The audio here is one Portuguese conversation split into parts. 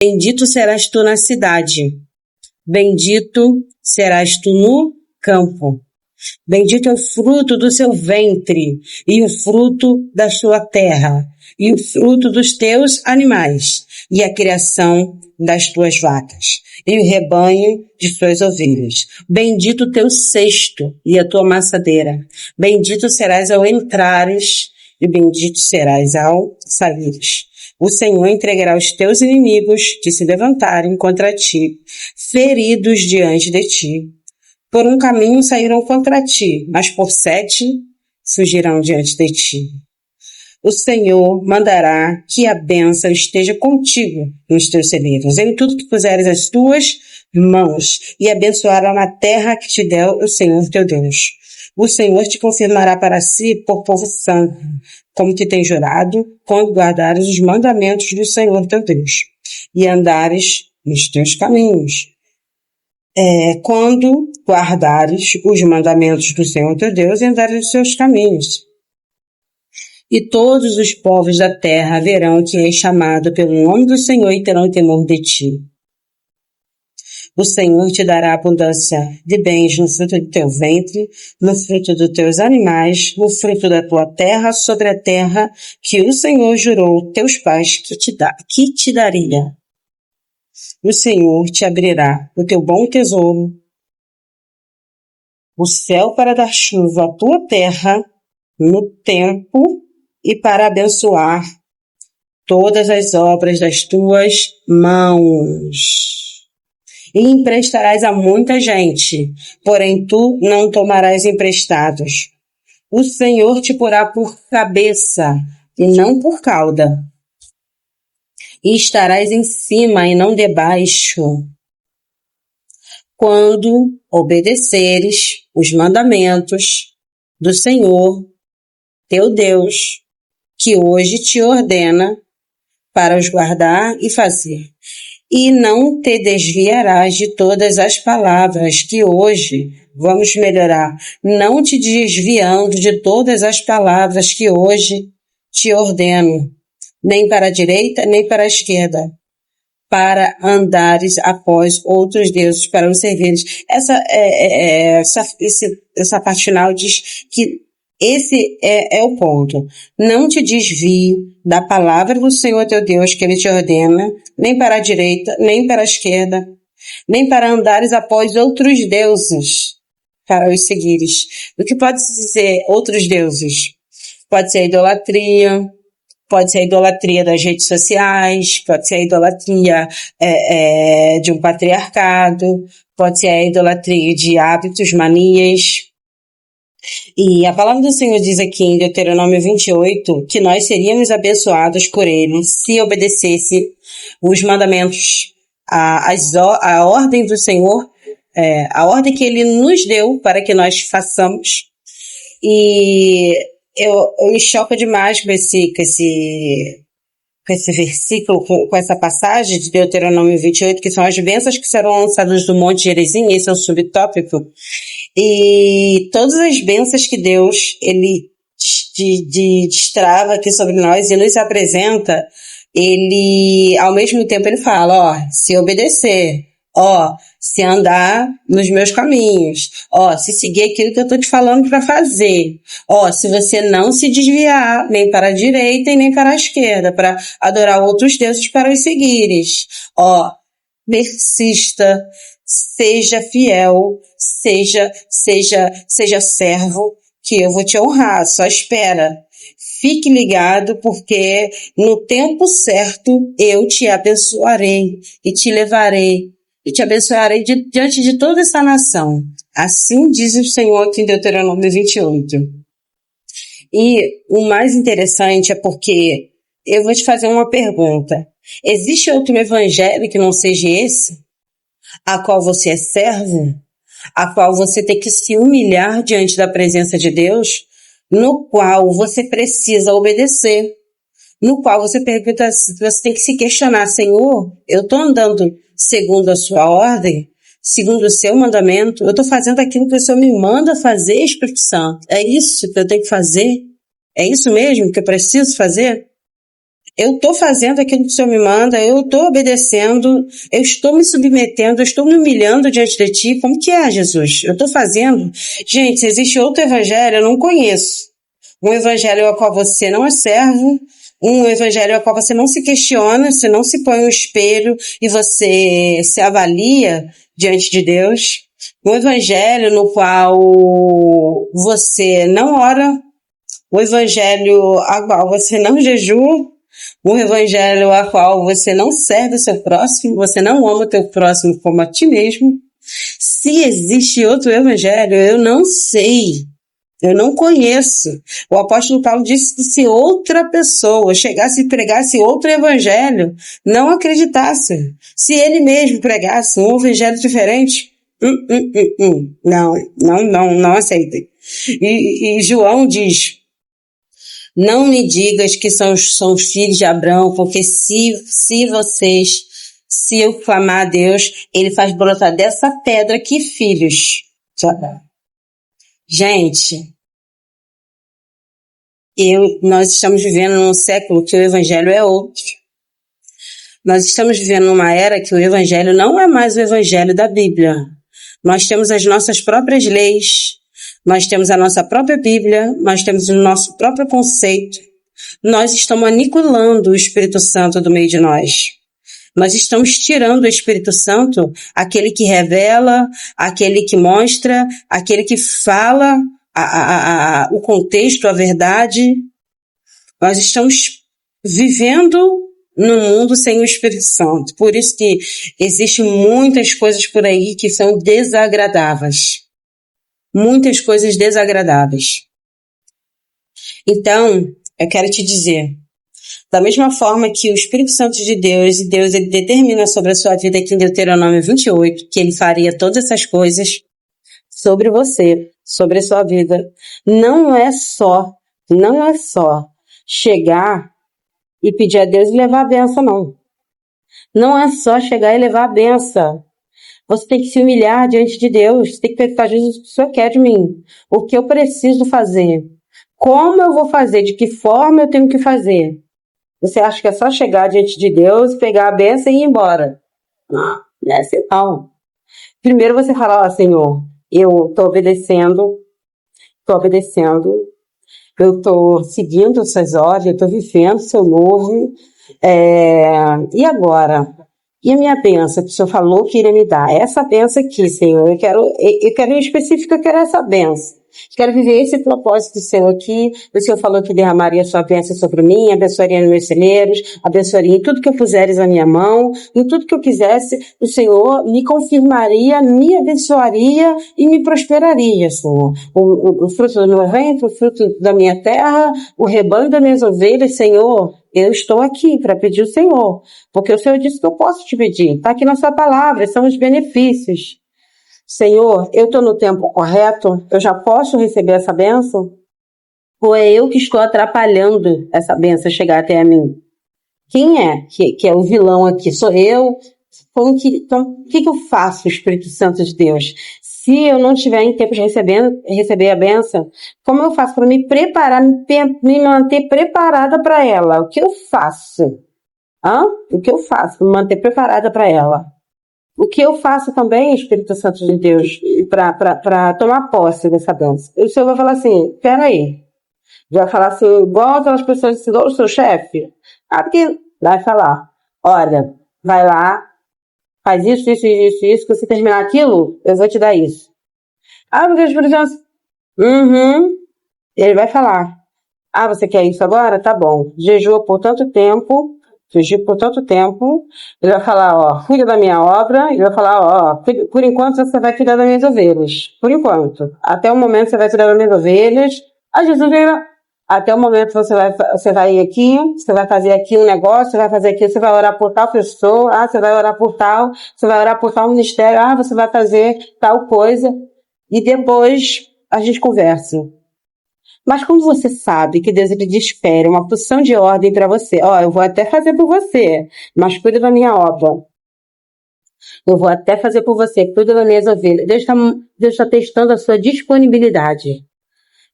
Bendito serás tu na cidade, bendito serás tu no campo. Bendito é o fruto do seu ventre, e o fruto da sua terra, e o fruto dos teus animais, e a criação das tuas vacas, e o rebanho de suas ovelhas. Bendito o teu cesto e a tua amassadeira. Bendito serás ao entrares, e bendito serás ao saíres. O Senhor entregará os teus inimigos que se levantarem contra ti, feridos diante de ti. Por um caminho saíram contra ti, mas por 7 fugirão diante de ti. O Senhor mandará que a bênção esteja contigo nos teus celeiros, em tudo que puseres as tuas mãos, e abençoará na terra que te deu o Senhor teu Deus. O Senhor te confirmará para si por povo santo, como te tem jurado, quando guardares os mandamentos do Senhor teu Deus, e andares nos teus caminhos. Quando guardares os mandamentos do Senhor teu Deus e andares nos seus caminhos. E todos os povos da terra verão que és chamado pelo nome do Senhor e terão temor de ti. O Senhor te dará abundância de bens no fruto do teu ventre, no fruto dos teus animais, no fruto da tua terra, sobre a terra que o Senhor jurou teus pais que te daria. O Senhor te abrirá o teu bom tesouro, o céu para dar chuva à tua terra no tempo e para abençoar todas as obras das tuas mãos. E emprestarás a muita gente, porém tu não tomarás emprestados. O Senhor te porá por cabeça e não por cauda. E estarás em cima e não debaixo, quando obedeceres os mandamentos do Senhor, teu Deus, que hoje te ordena para os guardar e fazer. E não te desviarás de todas as palavras que hoje, vamos melhorar, não te desviando de todas as palavras que hoje te ordeno, nem para a direita, nem para a esquerda, para andares após outros deuses, para os servires. Essa parte final diz que esse é o ponto. Não te desvie da palavra do Senhor teu Deus que Ele te ordena, nem para a direita, nem para a esquerda, nem para andares após outros deuses, para os seguires. O que pode dizer outros deuses? Pode ser a idolatria, pode ser a idolatria das redes sociais, pode ser a idolatria de um patriarcado, pode ser a idolatria de hábitos, manias. E a palavra do Senhor diz aqui em Deuteronômio 28 que nós seríamos abençoados por Ele se obedecesse os mandamentos, a ordem do Senhor, a ordem que Ele nos deu para que nós façamos. E eu me choco demais com esse versículo, com essa passagem de Deuteronômio 28, que são as bênçãos que serão lançadas do Monte Gerizim. Esse é o subtópico. E todas as bênçãos que Deus, Ele destrava aqui sobre nós e nos apresenta, Ele, ao mesmo tempo, Ele fala, se obedecer, se andar nos meus caminhos, se seguir aquilo que eu estou te falando para fazer, se você não se desviar nem para a direita e nem para a esquerda, para adorar outros deuses para os seguires, persista, seja fiel, seja servo, que eu vou te honrar, só espera. Fique ligado, porque no tempo certo eu te abençoarei e te levarei e te abençoarei diante de toda essa nação. Assim diz o Senhor aqui em Deuteronômio 28. E o mais interessante é porque eu vou te fazer uma pergunta. Existe outro evangelho que não seja esse? A qual você é servo? A qual você tem que se humilhar diante da presença de Deus? No qual você precisa obedecer? No qual você tem que se questionar, Senhor, eu estou andando segundo a sua ordem? Segundo o seu mandamento? Eu estou fazendo aquilo que o Senhor me manda fazer, Espírito Santo? É isso que eu tenho que fazer? É isso mesmo que eu preciso fazer? eu estou fazendo aquilo que o Senhor me manda, eu estou obedecendo, eu estou me submetendo, eu estou me humilhando diante de Ti. Como que é, Jesus? Eu estou fazendo? Gente, se existe outro evangelho, eu não conheço. Um evangelho ao qual você não é servo, um evangelho ao qual você não se questiona, você não se põe no espelho e você se avalia diante de Deus. Um evangelho no qual você não ora, um evangelho ao qual você não jejua, um evangelho ao qual você não serve o seu próximo, você não ama o teu próximo como a ti mesmo. Se existe outro evangelho, eu não sei. Eu não conheço. O apóstolo Paulo disse que se outra pessoa chegasse e pregasse outro evangelho, não acreditasse. Se ele mesmo pregasse um evangelho diferente, não aceitem. E João diz, não me digas que são os filhos de Abraão, porque se eu clamar a Deus, ele faz brotar dessa pedra aqui filhos de Abraão. Gente, nós estamos vivendo num século que o evangelho é outro. Nós estamos vivendo numa era que o evangelho não é mais o evangelho da Bíblia. Nós temos as nossas próprias leis, nós temos a nossa própria Bíblia, nós temos o nosso próprio conceito. Nós estamos aniquilando o Espírito Santo do meio de nós. Nós estamos tirando o Espírito Santo, aquele que revela, aquele que mostra, aquele que fala o contexto, a verdade. Nós estamos vivendo num mundo sem o Espírito Santo. Por isso que existem muitas coisas por aí que são desagradáveis. Muitas coisas desagradáveis. Então, eu quero te dizer, da mesma forma que o Espírito Santo de Deus, e Deus ele determina sobre a sua vida aqui em Deuteronômio 28, que ele faria todas essas coisas sobre você, sobre a sua vida. Não é só chegar e pedir a Deus e levar a benção, não. Não é só chegar e levar a benção. Você tem que se humilhar diante de Deus, você tem que perguntar, Jesus, o que o Senhor quer de mim? O que eu preciso fazer? Como eu vou fazer? De que forma eu tenho que fazer? Você acha que é só chegar diante de Deus, pegar a bênção e ir embora? Não é assim não. Primeiro você fala, Senhor, eu estou obedecendo, eu estou seguindo as suas ordens, eu estou vivendo o seu novo, e agora? E a minha bênção que o Senhor falou que iria me dar? Essa bênção aqui, Senhor, eu quero em específico, eu quero essa bênção. Quero viver esse propósito do Senhor aqui. O Senhor falou que derramaria a sua bênção sobre mim, abençoaria nos meus celeiros, abençoaria em tudo que eu puseres na minha mão, em tudo que eu quisesse, o Senhor me confirmaria, me abençoaria e me prosperaria, Senhor. O fruto do meu ventre, o fruto da minha terra, o rebanho das minhas ovelhas, Senhor, eu estou aqui para pedir o Senhor, porque o Senhor disse que eu posso te pedir. Está aqui na sua palavra, são os benefícios. Senhor, eu estou no tempo correto? Eu já posso receber essa bênção? Ou é eu que estou atrapalhando essa bênção chegar até a mim? Quem é que é o vilão aqui? Sou eu? Então, o que eu faço, Espírito Santo de Deus? Se eu não estiver em tempo de receber a bênção, como eu faço para me preparar, me manter preparada para ela? O que eu faço? O que eu faço para me manter preparada para ela? O que eu faço também, Espírito Santo de Deus, para tomar posse dessa bênção? E o Senhor vai falar assim, peraí. Vai falar assim, igual aquelas pessoas que ensinou o seu chefe. Porque vai falar, olha, vai lá, faz isso, que você terminar aquilo, eu vou te dar isso. Porque o Espírito Santo, ele vai falar, você quer isso agora? Tá bom. Jejua por tanto tempo, ele vai falar, cuida da minha obra, ele vai falar, por enquanto você vai cuidar das minhas ovelhas. Por enquanto. Até o momento você vai cuidar das minhas ovelhas. Jesus vira, até o momento você vai ir aqui, você vai fazer aqui um negócio, você vai fazer aqui, você vai orar por tal pessoa, você vai orar por tal, você vai orar por tal ministério, você vai fazer tal coisa. E depois a gente conversa. Mas como você sabe que Deus ele espera uma porção de ordem para você, eu vou até fazer por você, mas cuida da minha obra. Eu vou até fazer por você, cuida das minhas ovelhas. Deus está testando a sua disponibilidade.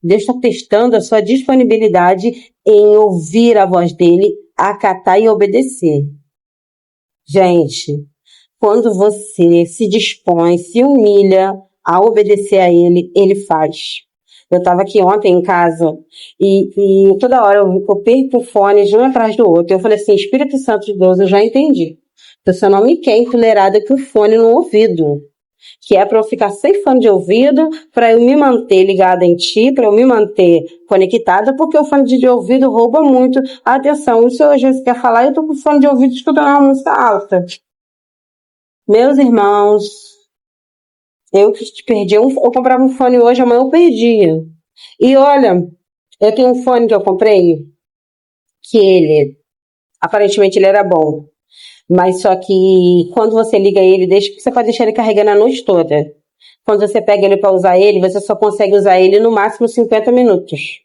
Deus está testando a sua disponibilidade em ouvir a voz dele acatar e obedecer. Gente, quando você se dispõe, se humilha a obedecer a ele, ele faz. Eu estava aqui ontem em casa e toda hora eu perco o fone de um atrás do outro. Eu falei assim, Espírito Santo de Deus, eu já entendi. Você não me quer enfileirada com o fone no ouvido. Que é para eu ficar sem fone de ouvido, para eu me manter ligada em ti, para eu me manter conectada, porque o fone de ouvido rouba muito a atenção. E se hoje você quer falar, eu tô com o fone de ouvido escutando uma música alta. Meus irmãos, eu comprava um fone hoje, amanhã eu perdia. E olha, eu tenho um fone que eu comprei, que aparentemente ele era bom. Mas só que quando você liga ele, você pode deixar ele carregando a noite toda. Quando você pega ele para usar ele, você só consegue usar ele no máximo 50 minutos.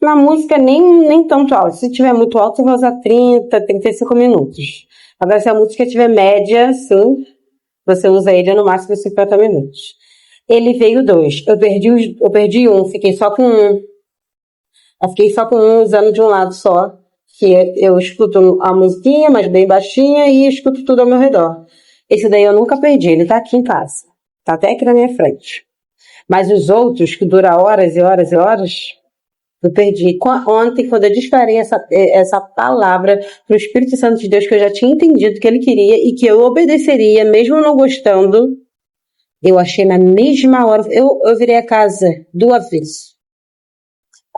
Na música, nem tanto alto. Se tiver muito alto, você vai usar 30, 35 minutos. Agora, se a música tiver média, sim, você usa ele no máximo 50 minutos. Ele veio 2. Eu perdi um, fiquei só com um. Eu fiquei só com um usando de um lado só. Que eu escuto a musiquinha, mas bem baixinha, e escuto tudo ao meu redor. Esse daí eu nunca perdi, ele tá aqui em casa. Tá até aqui na minha frente. Mas os outros, que duram horas e horas e horas, eu perdi. Ontem, quando eu disparei essa palavra pro Espírito Santo de Deus, que eu já tinha entendido que ele queria e que eu obedeceria, mesmo não gostando, eu achei na mesma hora, eu virei a casa do avesso.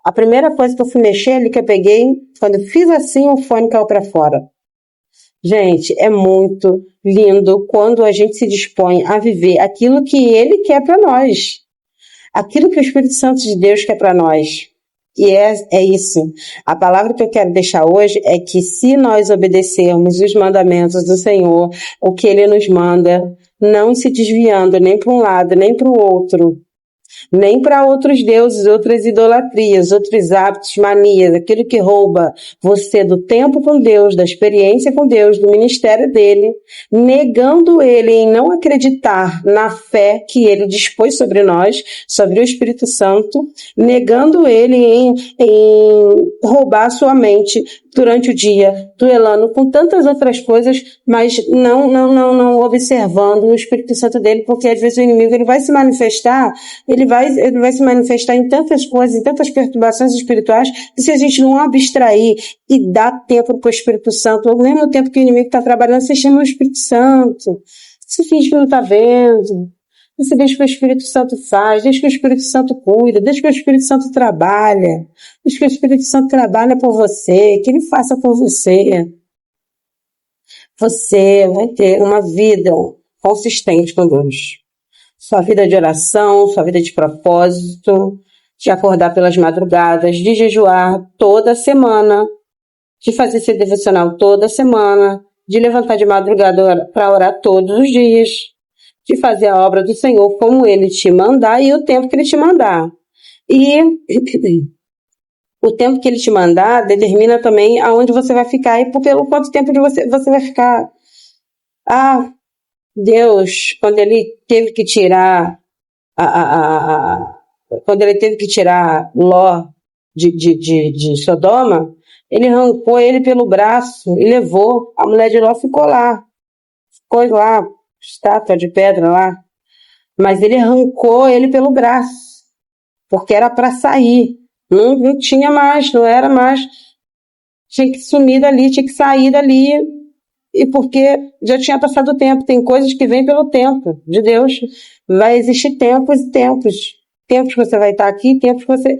A primeira coisa que eu fui mexer ali, que eu peguei, quando eu fiz assim, o fone caiu para fora. Gente, é muito lindo quando a gente se dispõe a viver aquilo que ele quer para nós. Aquilo que o Espírito Santo de Deus quer para nós. E é isso. A palavra que eu quero deixar hoje é que se nós obedecermos os mandamentos do Senhor, o que ele nos manda, não se desviando nem para um lado, nem para o outro, nem para outros deuses, outras idolatrias, outros hábitos, manias, aquilo que rouba você do tempo com Deus, da experiência com Deus, do ministério dele, negando ele em não acreditar na fé que ele dispôs sobre nós, sobre o Espírito Santo, negando ele em roubar sua mente durante o dia, duelando com tantas outras coisas, mas não observando o Espírito Santo dele, porque às vezes o inimigo ele vai se manifestar, ele vai se manifestar em tantas coisas, em tantas perturbações espirituais, que se a gente não abstrair e dar tempo para o Espírito Santo, ao mesmo tempo que o inimigo está trabalhando, você chama o Espírito Santo, você finge que não está vendo, você deixa que o Espírito Santo faz, deixa que o Espírito Santo cuida, deixa que o Espírito Santo trabalha, deixa que o Espírito Santo trabalha por você, que ele faça por você. Você vai ter uma vida consistente com Deus. Sua vida de oração, sua vida de propósito, de acordar pelas madrugadas, de jejuar toda semana, de fazer seu devocional toda semana, de levantar de madrugada para orar todos os dias, de fazer a obra do Senhor como ele te mandar e o tempo que ele te mandar. E o tempo que ele te mandar determina também aonde você vai ficar e pelo quanto tempo você vai ficar. Deus, quando ele teve que tirar quando ele teve que tirar Ló de Sodoma, ele arrancou ele pelo braço e levou. A mulher de Ló ficou lá, estátua de pedra lá, mas ele arrancou ele pelo braço, porque era para sair, não tinha mais, não era mais, tinha que sumir dali, tinha que sair dali, e porque já tinha passado o tempo. Tem coisas que vêm pelo tempo de Deus, vai existir tempos e tempos que você vai estar aqui, tempos que você,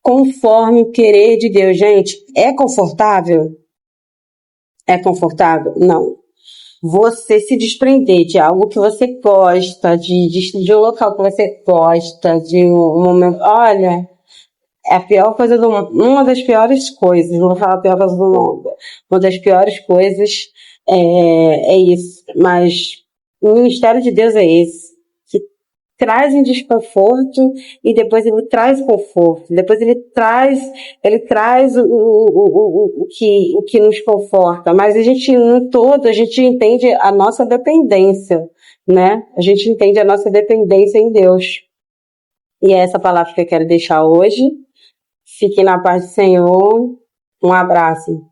conforme o querer de Deus. Gente, é confortável? É confortável? Não. Você se desprender de algo que você gosta, de um local que você gosta, de um momento. Olha, é a pior coisa do mundo. Uma das piores coisas, não vou falar a pior coisa do mundo. Uma das piores coisas é isso. Mas o ministério de Deus é esse. Que traz em desconforto e depois ele traz conforto. Depois ele traz o que nos conforta. Mas a gente entende a nossa dependência, né? A gente entende a nossa dependência em Deus. E é essa palavra que eu quero deixar hoje. Fique na paz do Senhor. Um abraço.